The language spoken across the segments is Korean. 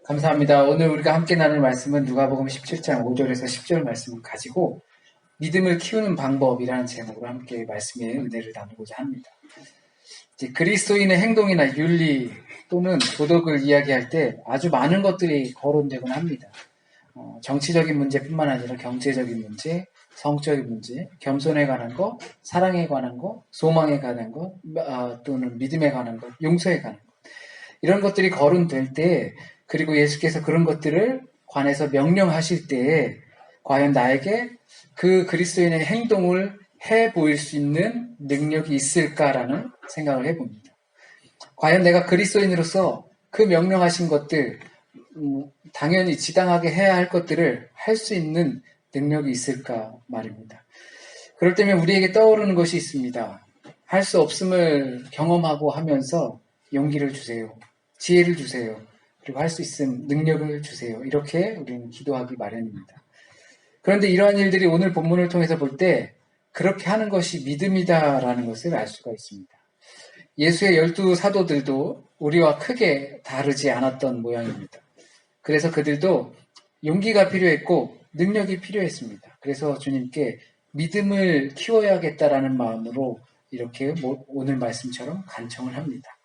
감사합니다. 오늘 우리가 함께 나눌 말씀은 누가복음 17장 5절에서 10절 말씀을 가지고 믿음을 키우는 방법이라는 제목으로 함께 말씀의 은혜를 나누고자 합니다. 이제 그리스도인의 행동이나 윤리 또는 도덕을 이야기할 때 아주 많은 것들이 거론되곤 합니다. 정치적인 문제뿐만 아니라 경제적인 문제, 성적인 문제, 겸손에 관한 것, 사랑에 관한 것, 소망에 관한 것, 또는 믿음에 관한 것, 용서에 관한 것. 이런 것들이 거론될 때, 그리고 예수께서 그런 것들을 관해서 명령하실 때에 과연 나에게 그 그리스도인의 행동을 해 보일 수 있는 능력이 있을까라는 생각을 해봅니다. 과연 내가 그리스도인으로서 그 명령하신 것들, 당연히 지당하게 해야 할 것들을 할 수 있는 능력이 있을까 말입니다. 그럴 때면 우리에게 떠오르는 것이 있습니다. 할 수 없음을 경험하고 하면서 용기를 주세요. 지혜를 주세요. 그리고 할 수 있음 능력을 주세요. 이렇게 우리는 기도하기 마련입니다. 그런데 이러한 일들이 오늘 본문을 통해서 볼 때 그렇게 하는 것이 믿음이다라는 것을 알 수가 있습니다. 예수의 12 사도들도 우리와 크게 다르지 않았던 모양입니다. 그래서 그들도 용기가 필요했고 능력이 필요했습니다. 그래서 주님께 믿음을 키워야겠다라는 마음으로 이렇게 오늘 말씀처럼 간청을 합니다.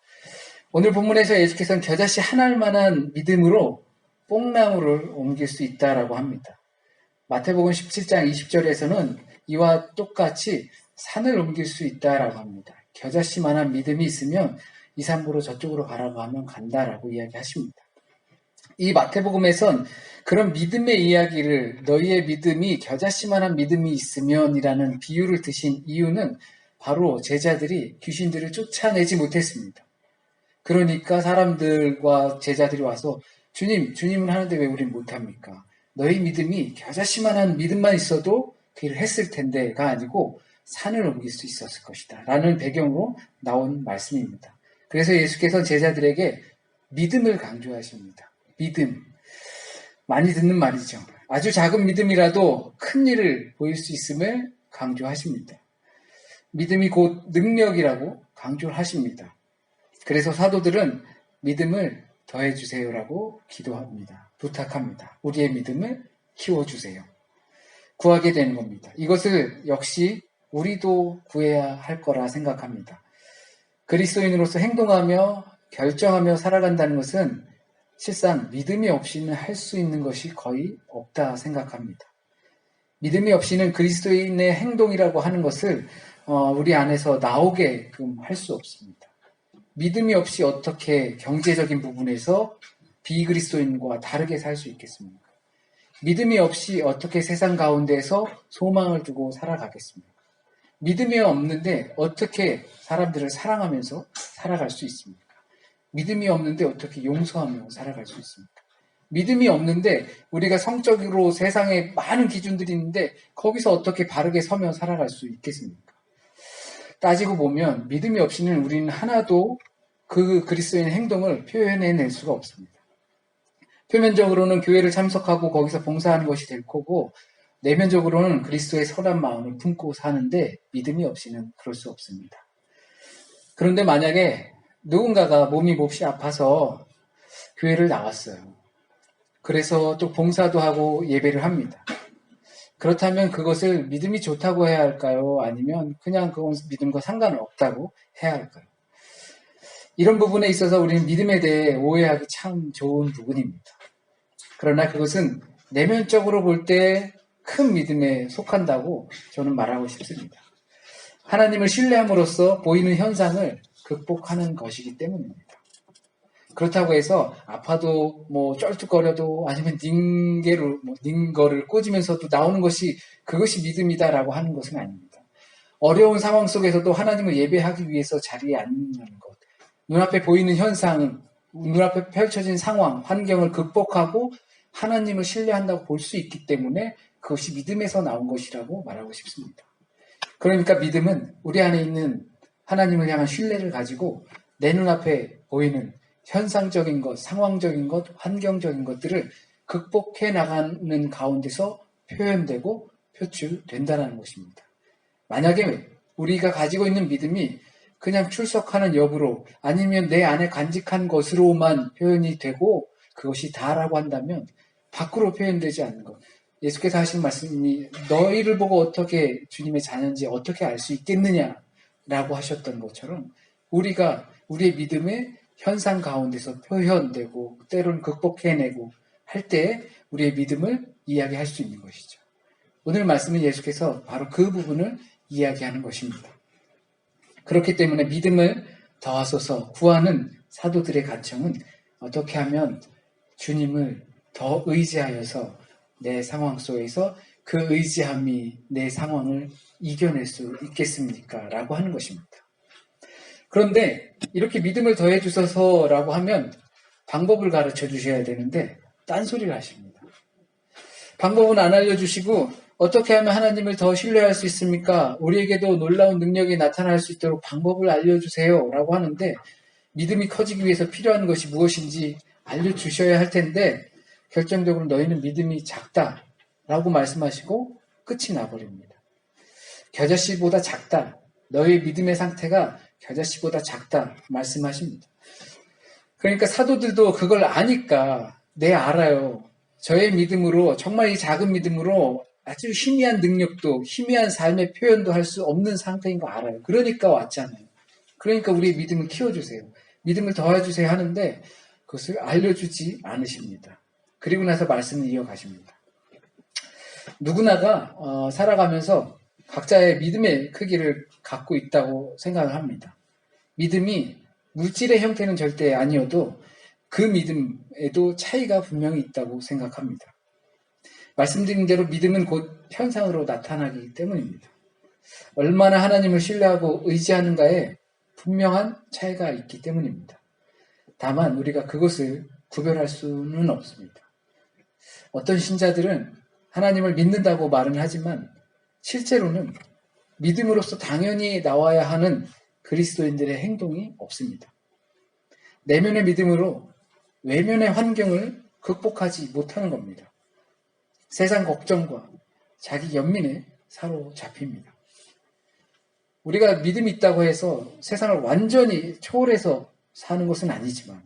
오늘 본문에서 예수께서는 겨자씨 하나만한 믿음으로 뽕나무를 옮길 수 있다라고 합니다. 마태복음 17장 20절에서는 이와 똑같이 산을 옮길 수 있다라고 합니다. 겨자씨만한 믿음이 있으면 이 산보로 저쪽으로 가라고 하면 간다라고 이야기하십니다. 이 마태복음에선 그런 믿음의 이야기를 너희의 믿음이 겨자씨만한 믿음이 있으면이라는 비유를 드신 이유는 바로 제자들이 귀신들을 쫓아내지 못했습니다. 그러니까 사람들과 제자들이 와서 주님은 하는데 왜 우린 못합니까? 너희 믿음이 겨자씨만한 믿음만 있어도 그 일을 했을 텐데가 아니고 산을 옮길 수 있었을 것이다 라는 배경으로 나온 말씀입니다. 그래서 예수께서 제자들에게 믿음을 강조하십니다. 믿음. 많이 듣는 말이죠. 아주 작은 믿음이라도 큰 일을 보일 수 있음을 강조하십니다. 믿음이 곧 능력이라고 강조를 하십니다. 그래서 사도들은 믿음을 더해주세요라고 기도합니다. 부탁합니다. 우리의 믿음을 키워주세요. 구하게 되는 겁니다. 이것을 역시 우리도 구해야 할 거라 생각합니다. 그리스도인으로서 행동하며 결정하며 살아간다는 것은 실상 믿음이 없이는 할 수 있는 것이 거의 없다 생각합니다. 믿음이 없이는 그리스도인의 행동이라고 하는 것을 우리 안에서 나오게끔 할 수 없습니다. 믿음이 없이 어떻게 경제적인 부분에서 비그리스도인과 다르게 살 수 있겠습니까? 믿음이 없이 어떻게 세상 가운데에서 소망을 두고 살아가겠습니까? 믿음이 없는데 어떻게 사람들을 사랑하면서 살아갈 수 있습니까? 믿음이 없는데 어떻게 용서하며 살아갈 수 있습니까? 믿음이 없는데 우리가 성적으로 세상에 많은 기준들이 있는데 거기서 어떻게 바르게 서며 살아갈 수 있겠습니까? 따지고 보면 믿음이 없이는 우리는 하나도 그 그리스도인의 행동을 표현해낼 수가 없습니다. 표면적으로는 교회를 참석하고 거기서 봉사하는 것이 될 거고 내면적으로는 그리스도의 선한 마음을 품고 사는데 믿음이 없이는 그럴 수 없습니다. 그런데 만약에 누군가가 몸이 몹시 아파서 교회를 나왔어요. 그래서 또 봉사도 하고 예배를 합니다. 그렇다면 그것을 믿음이 좋다고 해야 할까요? 아니면 그냥 그건 믿음과 상관은 없다고 해야 할까요? 이런 부분에 있어서 우리는 믿음에 대해 오해하기 참 좋은 부분입니다. 그러나 그것은 내면적으로 볼 때 큰 믿음에 속한다고 저는 말하고 싶습니다. 하나님을 신뢰함으로써 보이는 현상을 극복하는 것이기 때문입니다. 그렇다고 해서 아파도 쩔뚝거려도 아니면 닝거를 꽂으면서도 나오는 것이 그것이 믿음이다라고 하는 것은 아닙니다. 어려운 상황 속에서도 하나님을 예배하기 위해서 자리에 앉는 것, 눈앞에 보이는 현상, 눈앞에 펼쳐진 상황, 환경을 극복하고 하나님을 신뢰한다고 볼 수 있기 때문에 그것이 믿음에서 나온 것이라고 말하고 싶습니다. 그러니까 믿음은 우리 안에 있는 하나님을 향한 신뢰를 가지고 내 눈앞에 보이는 현상적인 것, 상황적인 것, 환경적인 것들을 극복해 나가는 가운데서 표현되고 표출된다는 것입니다. 만약에 우리가 가지고 있는 믿음이 그냥 출석하는 여부로 아니면 내 안에 간직한 것으로만 표현이 되고 그것이 다라고 한다면 밖으로 표현되지 않는 것. 예수께서 하신 말씀이 너희를 보고 어떻게 주님의 자녀인지 어떻게 알 수 있겠느냐라고 하셨던 것처럼 우리가 우리의 믿음의 현상 가운데서 표현되고 때로는 극복해내고 할 때 우리의 믿음을 이야기할 수 있는 것이죠. 오늘 말씀은 예수께서 바로 그 부분을 이야기하는 것입니다. 그렇기 때문에 믿음을 더하소서 구하는 사도들의 간청은 어떻게 하면 주님을 더 의지하여서 내 상황 속에서 그 의지함이 내 상황을 이겨낼 수 있겠습니까? 라고 하는 것입니다. 그런데 이렇게 믿음을 더해 주셔서라고 하면 방법을 가르쳐 주셔야 되는데 딴소리를 하십니다. 방법은 안 알려주시고 어떻게 하면 하나님을 더 신뢰할 수 있습니까? 우리에게도 놀라운 능력이 나타날 수 있도록 방법을 알려주세요 라고 하는데 믿음이 커지기 위해서 필요한 것이 무엇인지 알려주셔야 할 텐데 결정적으로 너희는 믿음이 작다 라고 말씀하시고 끝이 나버립니다. 겨자씨보다 작다. 너희 믿음의 상태가 겨자씨보다 작다 말씀하십니다. 그러니까 사도들도 그걸 아니까 네 알아요. 저의 믿음으로 정말 이 작은 믿음으로 아주 희미한 능력도 희미한 삶의 표현도 할 수 없는 상태인 거 알아요. 그러니까 왔잖아요. 그러니까 우리의 믿음을 키워주세요. 믿음을 더해주세요 하는데 그것을 알려주지 않으십니다. 그리고 나서 말씀을 이어가십니다. 누구나가 살아가면서 각자의 믿음의 크기를 갖고 있다고 생각을 합니다. 믿음이 물질의 형태는 절대 아니어도 그 믿음에도 차이가 분명히 있다고 생각합니다. 말씀드린 대로 믿음은 곧 현상으로 나타나기 때문입니다. 얼마나 하나님을 신뢰하고 의지하는가에 분명한 차이가 있기 때문입니다. 다만 우리가 그것을 구별할 수는 없습니다. 어떤 신자들은 하나님을 믿는다고 말은 하지만 실제로는 믿음으로서 당연히 나와야 하는 그리스도인들의 행동이 없습니다. 내면의 믿음으로 외면의 환경을 극복하지 못하는 겁니다. 세상 걱정과 자기 연민에 사로잡힙니다. 우리가 믿음이 있다고 해서 세상을 완전히 초월해서 사는 것은 아니지만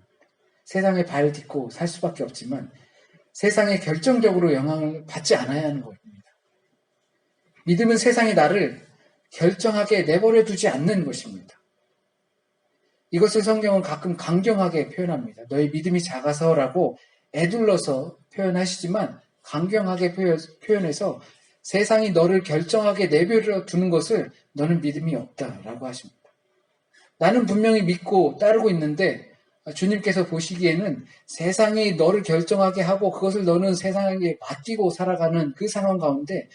세상에 발 딛고 살 수밖에 없지만 세상에 결정적으로 영향을 받지 않아야 하는 것입니다. 믿음은 세상이 나를 결정하게 내버려 두지 않는 것입니다. 이것을 성경은 가끔 강경하게 표현합니다. 너희 믿음이 작아서라고 애둘러서 표현하시지만 강경하게 표현해서 세상이 너를 결정하게 내버려 두는 것을 너는 믿음이 없다라고 하십니다. 나는 분명히 믿고 따르고 있는데 주님께서 보시기에는 세상이 너를 결정하게 하고 그것을 너는 세상에 맡기고 살아가는 그 상황 가운데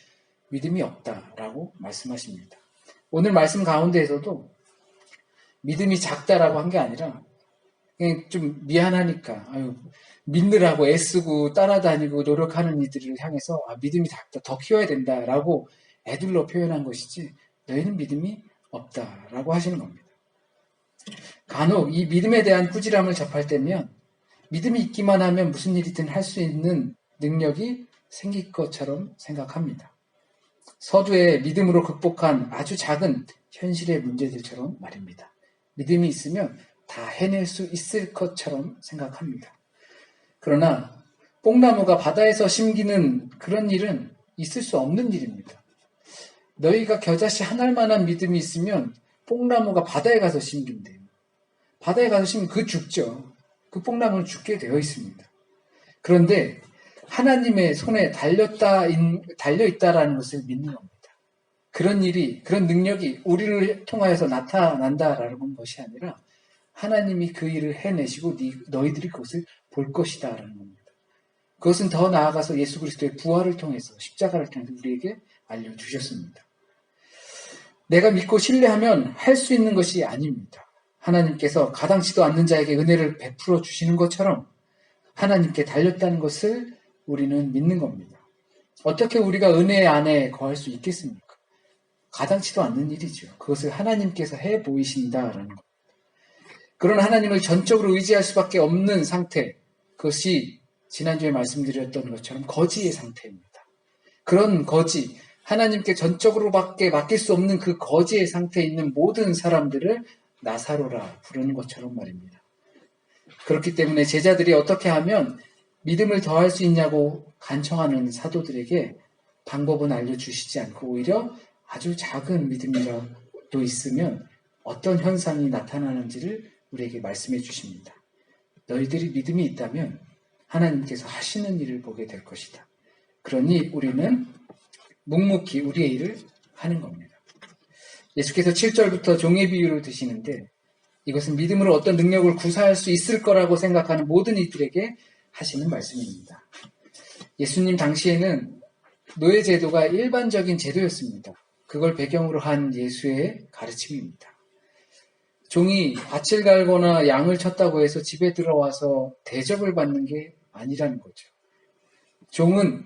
믿음이 없다라고 말씀하십니다. 오늘 말씀 가운데에서도 믿음이 작다라고 한 게 아니라 그냥 좀 미안하니까 믿느라고 애쓰고 따라다니고 노력하는 이들을 향해서 믿음이 작다, 더 키워야 된다라고 애둘러 표현한 것이지 너희는 믿음이 없다라고 하시는 겁니다. 간혹 이 믿음에 대한 꾸지람을 접할 때면 믿음이 있기만 하면 무슨 일이든 할 수 있는 능력이 생길 것처럼 생각합니다. 서두에 믿음으로 극복한 아주 작은 현실의 문제들처럼 말입니다. 믿음이 있으면 다 해낼 수 있을 것처럼 생각합니다. 그러나 뽕나무가 바다에서 심기는 그런 일은 있을 수 없는 일입니다. 너희가 겨자씨 한 알만한 믿음이 있으면 뽕나무가 바다에 가서 심긴대요. 바다에 가서 심으면 그 죽죠. 그 뽕나무는 죽게 되어 있습니다. 그런데 하나님의 손에 달려있다라는 것을 믿는 겁니다. 그런 일이, 그런 능력이 우리를 통하여서 나타난다라는 것이 아니라 하나님이 그 일을 해내시고 너희들이 그것을 볼 것이다라는 겁니다. 그것은 더 나아가서 예수 그리스도의 부활을 통해서 십자가를 통해서 우리에게 알려주셨습니다. 내가 믿고 신뢰하면 할 수 있는 것이 아닙니다. 하나님께서 가당치도 않는 자에게 은혜를 베풀어 주시는 것처럼 하나님께 달렸다는 것을 우리는 믿는 겁니다. 어떻게 우리가 은혜 안에 거할 수 있겠습니까? 가당치도 않는 일이죠. 그것을 하나님께서 해 보이신다라는 것. 그런 하나님을 전적으로 의지할 수밖에 없는 상태, 그것이 지난주에 말씀드렸던 것처럼 거지의 상태입니다. 그런 거지, 하나님께 전적으로밖에 맡길 수 없는 그 거지의 상태에 있는 모든 사람들을 나사로라 부르는 것처럼 말입니다. 그렇기 때문에 제자들이 어떻게 하면 믿음을 더할 수 있냐고 간청하는 사도들에게 방법은 알려주시지 않고 오히려 아주 작은 믿음이라도 있으면 어떤 현상이 나타나는지를 우리에게 말씀해 주십니다. 너희들이 믿음이 있다면 하나님께서 하시는 일을 보게 될 것이다. 그러니 우리는 묵묵히 우리의 일을 하는 겁니다. 예수께서 7절부터 종의 비유를 드시는데 이것은 믿음으로 어떤 능력을 구사할 수 있을 거라고 생각하는 모든 이들에게 하시는 말씀입니다. 예수님 당시에는 노예 제도가 일반적인 제도였습니다. 그걸 배경으로 한 예수의 가르침입니다. 종이 밭을 갈거나 양을 쳤다고 해서 집에 들어와서 대접을 받는 게 아니라는 거죠. 종은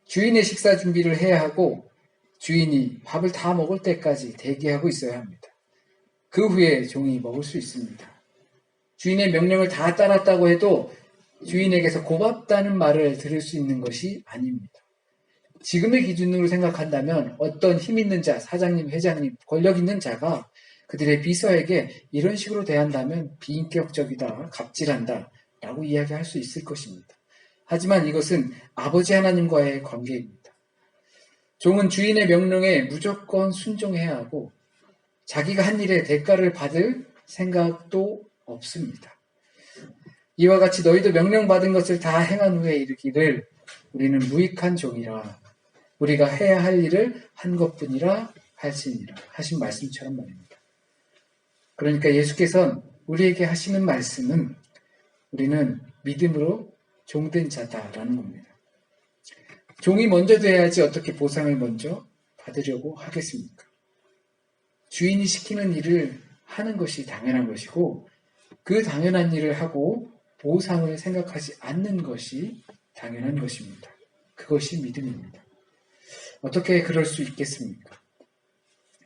주인의 식사 준비를 해야 하고 주인이 밥을 다 먹을 때까지 대기하고 있어야 합니다. 그 후에 종이 먹을 수 있습니다. 주인의 명령을 다 따랐다고 해도 주인에게서 고맙다는 말을 들을 수 있는 것이 아닙니다. 지금의 기준으로 생각한다면 어떤 힘 있는 자, 사장님, 회장님, 권력 있는 자가 그들의 비서에게 이런 식으로 대한다면 비인격적이다, 갑질한다 라고 이야기할 수 있을 것입니다. 하지만 이것은 아버지 하나님과의 관계입니다. 종은 주인의 명령에 무조건 순종해야 하고 자기가 한 일에 대가를 받을 생각도 없습니다. 이와 같이 너희도 명령받은 것을 다 행한 후에 이르기를 우리는 무익한 종이라 우리가 해야 할 일을 한 것뿐이라 할지니라 하신 말씀처럼 말입니다. 그러니까 예수께서는 우리에게 하시는 말씀은 우리는 믿음으로 종된 자다라는 겁니다. 종이 먼저 돼야지 어떻게 보상을 먼저 받으려고 하겠습니까? 주인이 시키는 일을 하는 것이 당연한 것이고 그 당연한 일을 하고 보상을 생각하지 않는 것이 당연한 것입니다. 그것이 믿음입니다. 어떻게 그럴 수 있겠습니까?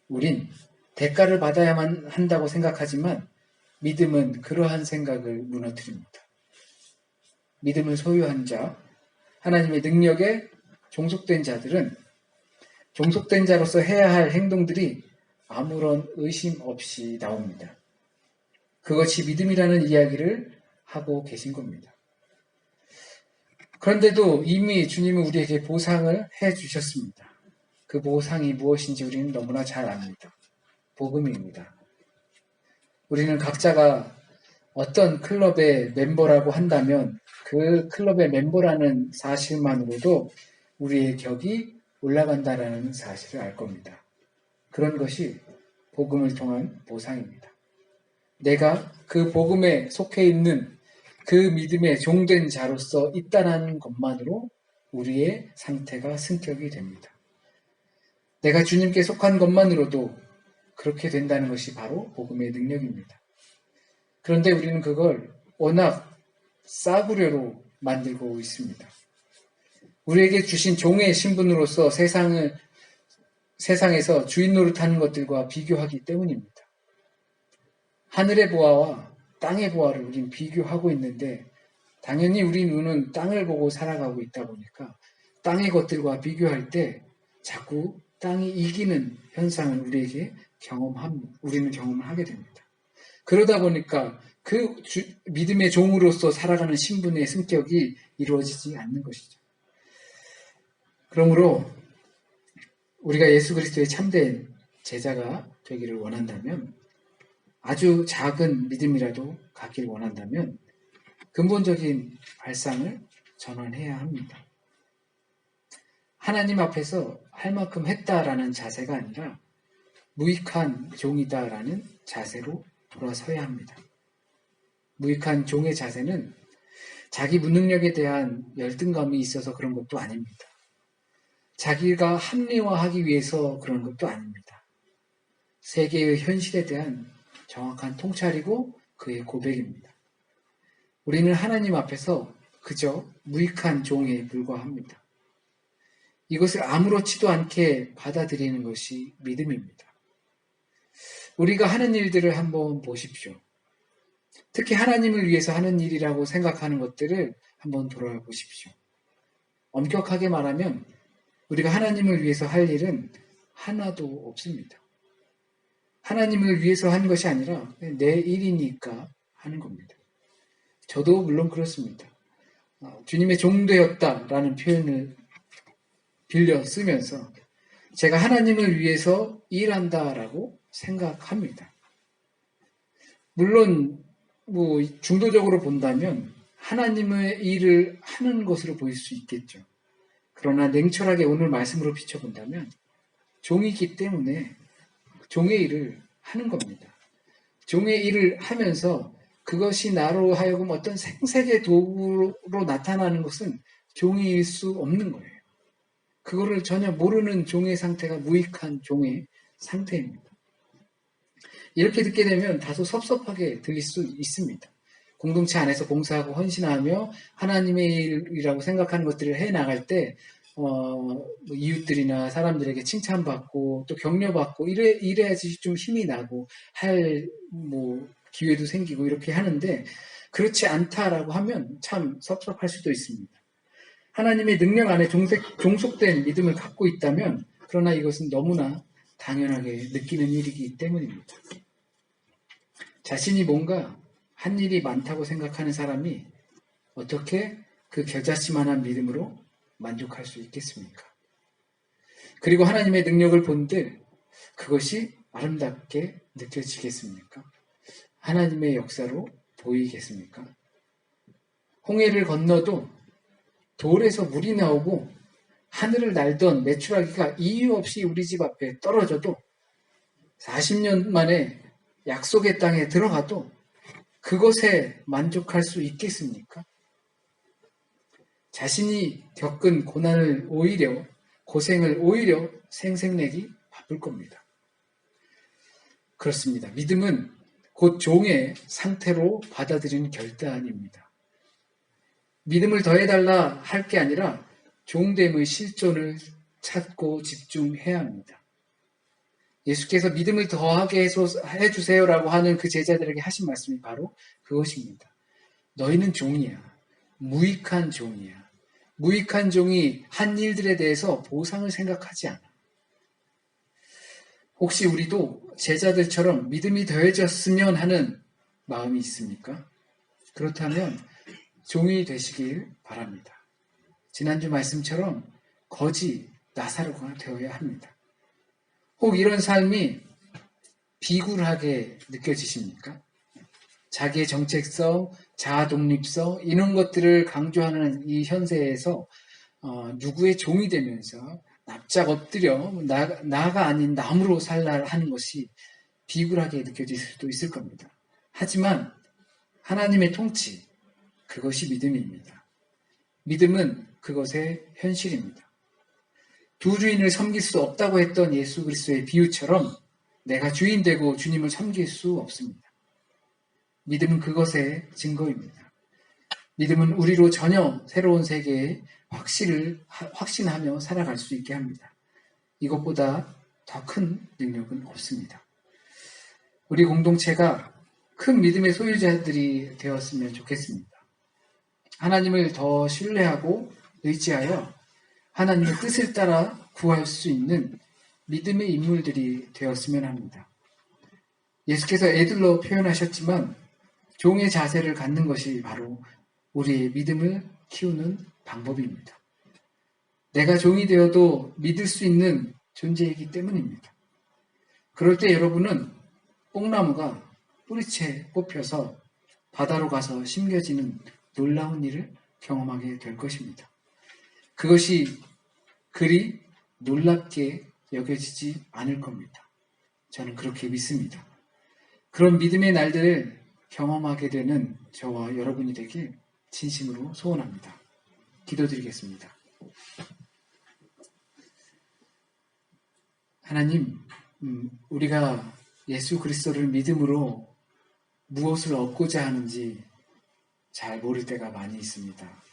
우린 대가를 받아야만 한다고 생각하지만 믿음은 그러한 생각을 무너뜨립니다. 믿음을 소유한 자, 하나님의 능력에 종속된 자들은 종속된 자로서 해야 할 행동들이 아무런 의심 없이 나옵니다. 그것이 믿음이라는 이야기를 하고 계신 겁니다. 그런데도 이미 주님은 우리에게 보상을 해 주셨습니다. 그 보상이 무엇인지 우리는 너무나 잘 압니다. 복음입니다. 우리는 각자가 어떤 클럽의 멤버라고 한다면 그 클럽의 멤버라는 사실만으로도 우리의 격이 올라간다라는 사실을 알 겁니다. 그런 것이 복음을 통한 보상입니다. 내가 그 복음에 속해 있는 그 믿음의 종된 자로서 있다는 것만으로 우리의 상태가 승격이 됩니다. 내가 주님께 속한 것만으로도 그렇게 된다는 것이 바로 복음의 능력입니다. 그런데 우리는 그걸 워낙 싸구려로 만들고 있습니다. 우리에게 주신 종의 신분으로서 세상에서 주인 노릇하는 것들과 비교하기 때문입니다. 하늘의 보아와 땅의 보아를 우린 비교하고 있는데 당연히 우리 눈은 땅을 보고 살아가고 있다 보니까 땅의 것들과 비교할 때 자꾸 땅이 이기는 현상을 우리는 경험을 하게 됩니다. 그러다 보니까 그 믿음의 종으로서 살아가는 신분의 승격이 이루어지지 않는 것이죠. 그러므로 우리가 예수 그리스도의 참된 제자가 되기를 원한다면 아주 작은 믿음이라도 갖기를 원한다면 근본적인 발상을 전환해야 합니다. 하나님 앞에서 할 만큼 했다라는 자세가 아니라 무익한 종이다라는 자세로 돌아서야 합니다. 무익한 종의 자세는 자기 무능력에 대한 열등감이 있어서 그런 것도 아닙니다. 자기가 합리화하기 위해서 그런 것도 아닙니다. 세계의 현실에 대한 정확한 통찰이고 그의 고백입니다. 우리는 하나님 앞에서 그저 무익한 종에 불과합니다. 이것을 아무렇지도 않게 받아들이는 것이 믿음입니다. 우리가 하는 일들을 한번 보십시오. 특히 하나님을 위해서 하는 일이라고 생각하는 것들을 한번 돌아보십시오. 엄격하게 말하면 우리가 하나님을 위해서 할 일은 하나도 없습니다. 하나님을 위해서 하는 것이 아니라 내 일이니까 하는 겁니다. 저도 물론 그렇습니다. 주님의 종되었다라는 표현을 빌려 쓰면서 제가 하나님을 위해서 일한다라고 생각합니다. 물론 중도적으로 본다면 하나님의 일을 하는 것으로 보일 수 있겠죠. 그러나 냉철하게 오늘 말씀으로 비춰본다면 종이기 때문에 종의 일을 하는 겁니다. 종의 일을 하면서 그것이 나로 하여금 어떤 생색의 도구로 나타나는 것은 종일 수 없는 거예요. 그거를 전혀 모르는 종의 상태가 무익한 종의 상태입니다. 이렇게 듣게 되면 다소 섭섭하게 들릴 수 있습니다. 공동체 안에서 봉사하고 헌신하며 하나님의 일이라고 생각하는 것들을 해나갈 때 이웃들이나 사람들에게 칭찬받고 또 격려받고 이래야지 좀 힘이 나고 할 기회도 생기고 이렇게 하는데 그렇지 않다라고 하면 참 섭섭할 수도 있습니다. 하나님의 능력 안에 종속된 믿음을 갖고 있다면 그러나 이것은 너무나 당연하게 느끼는 일이기 때문입니다. 자신이 뭔가 한 일이 많다고 생각하는 사람이 어떻게 그 겨자씨만한 믿음으로 만족할 수 있겠습니까? 그리고 하나님의 능력을 본들 그것이 아름답게 느껴지겠습니까? 하나님의 역사로 보이겠습니까? 홍해를 건너도 돌에서 물이 나오고 하늘을 날던 메추라기가 이유 없이 우리 집 앞에 떨어져도 40년 만에 약속의 땅에 들어가도 그것에 만족할 수 있겠습니까? 자신이 겪은 고생을 오히려 생색내기 바쁠 겁니다. 그렇습니다. 믿음은 곧 종의 상태로 받아들이는 결단입니다. 믿음을 더해달라 할 게 아니라 종됨의 실존을 찾고 집중해야 합니다. 예수께서 믿음을 더하게 해주세요라고 하는 그 제자들에게 하신 말씀이 바로 그것입니다. 너희는 종이야. 무익한 종이야. 무익한 종이 한 일들에 대해서 보상을 생각하지 않아. 혹시 우리도 제자들처럼 믿음이 더해졌으면 하는 마음이 있습니까? 그렇다면 종이 되시길 바랍니다. 지난주 말씀처럼 거지 나사로가 되어야 합니다. 혹 이런 삶이 비굴하게 느껴지십니까? 자기의 정체성, 자아 독립성 이런 것들을 강조하는 이 현세에서 누구의 종이 되면서 납작 엎드려 나가 아닌 남으로 살라 하는 것이 비굴하게 느껴질 수도 있을 겁니다. 하지만 하나님의 통치, 그것이 믿음입니다. 믿음은 그것의 현실입니다. 두 주인을 섬길 수 없다고 했던 예수 그리스도의 비유처럼 내가 주인 되고 주님을 섬길 수 없습니다. 믿음은 그것의 증거입니다. 믿음은 우리로 전혀 새로운 세계에 확신하며 살아갈 수 있게 합니다. 이것보다 더 큰 능력은 없습니다. 우리 공동체가 큰 믿음의 소유자들이 되었으면 좋겠습니다. 하나님을 더 신뢰하고 의지하여 하나님의 뜻을 따라 구할 수 있는 믿음의 인물들이 되었으면 합니다. 예수께서 애들로 표현하셨지만 종의 자세를 갖는 것이 바로 우리의 믿음을 키우는 방법입니다. 내가 종이 되어도 믿을 수 있는 존재이기 때문입니다. 그럴 때 여러분은 뽕나무가 뿌리채 뽑혀서 바다로 가서 심겨지는 놀라운 일을 경험하게 될 것입니다. 그것이 그리 놀랍게 여겨지지 않을 겁니다. 저는 그렇게 믿습니다. 그런 믿음의 날들을 경험하게 되는 저와 여러분이 되길 진심으로 소원합니다. 기도드리겠습니다. 하나님, 우리가 예수 그리스도를 믿음으로 무엇을 얻고자 하는지 잘 모를 때가 많이 있습니다.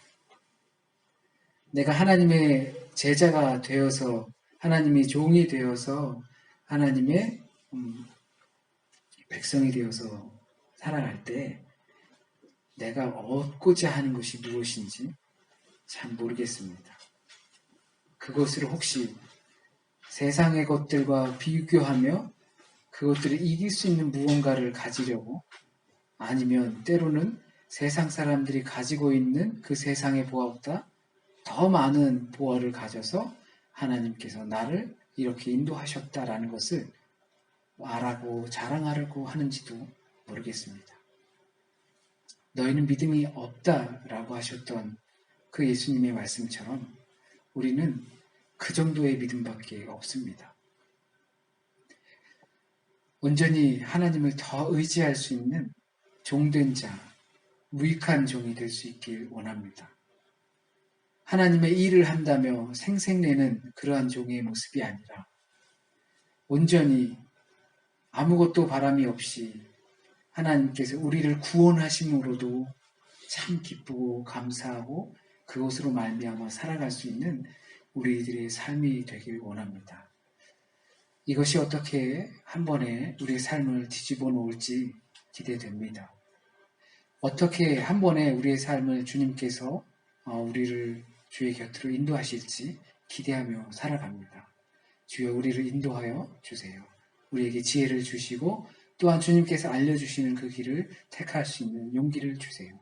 내가 하나님의 제자가 되어서 하나님의 종이 되어서 하나님의 백성이 되어서 살아갈 때 내가 얻고자 하는 것이 무엇인지 참 모르겠습니다. 그것을 혹시 세상의 것들과 비교하며 그것들을 이길 수 있는 무언가를 가지려고 아니면 때로는 세상 사람들이 가지고 있는 그 세상의 보화보다 더 많은 보화를 가져서 하나님께서 나를 이렇게 인도하셨다라는 것을 말하고 자랑하려고 하는지도 모르겠습니다. 너희는 믿음이 없다라고 하셨던 그 예수님의 말씀처럼 우리는 그 정도의 믿음밖에 없습니다. 온전히 하나님을 더 의지할 수 있는 종된 자, 무익한 종이 될 수 있길 원합니다. 하나님의 일을 한다며 생색내는 그러한 종의 모습이 아니라 온전히 아무것도 바람이 없이 하나님께서 우리를 구원하심으로도 참 기쁘고 감사하고 그것으로 말미암아 살아갈 수 있는 우리들의 삶이 되길 원합니다. 이것이 어떻게 한 번에 우리의 삶을 뒤집어 놓을지 기대됩니다. 어떻게 한 번에 우리의 삶을 주님께서 우리를 주의 곁으로 인도하실지 기대하며 살아갑니다. 주여 우리를 인도하여 주세요. 우리에게 지혜를 주시고 또한 주님께서 알려주시는 그 길을 택할 수 있는 용기를 주세요.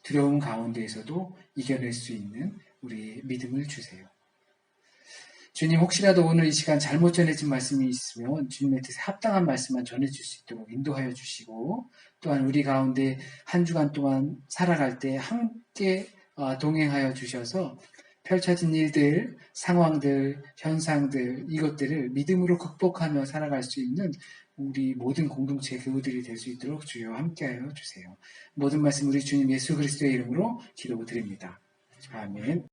두려움 가운데에서도 이겨낼 수 있는 우리의 믿음을 주세요. 주님, 혹시라도 오늘 이 시간 잘못 전해진 말씀이 있으면 주님의 뜻에 합당한 말씀만 전해줄 수 있도록 인도하여 주시고, 또한 우리 가운데 한 주간 동안 살아갈 때 함께 동행하여 주셔서 펼쳐진 일들, 상황들, 현상들, 이것들을 믿음으로 극복하며 살아갈 수 있는 우리 모든 공동체 교우들이 될 수 있도록 주여 함께하여 주세요. 모든 말씀 우리 주님 예수 그리스도의 이름으로 기도드립니다. 아멘.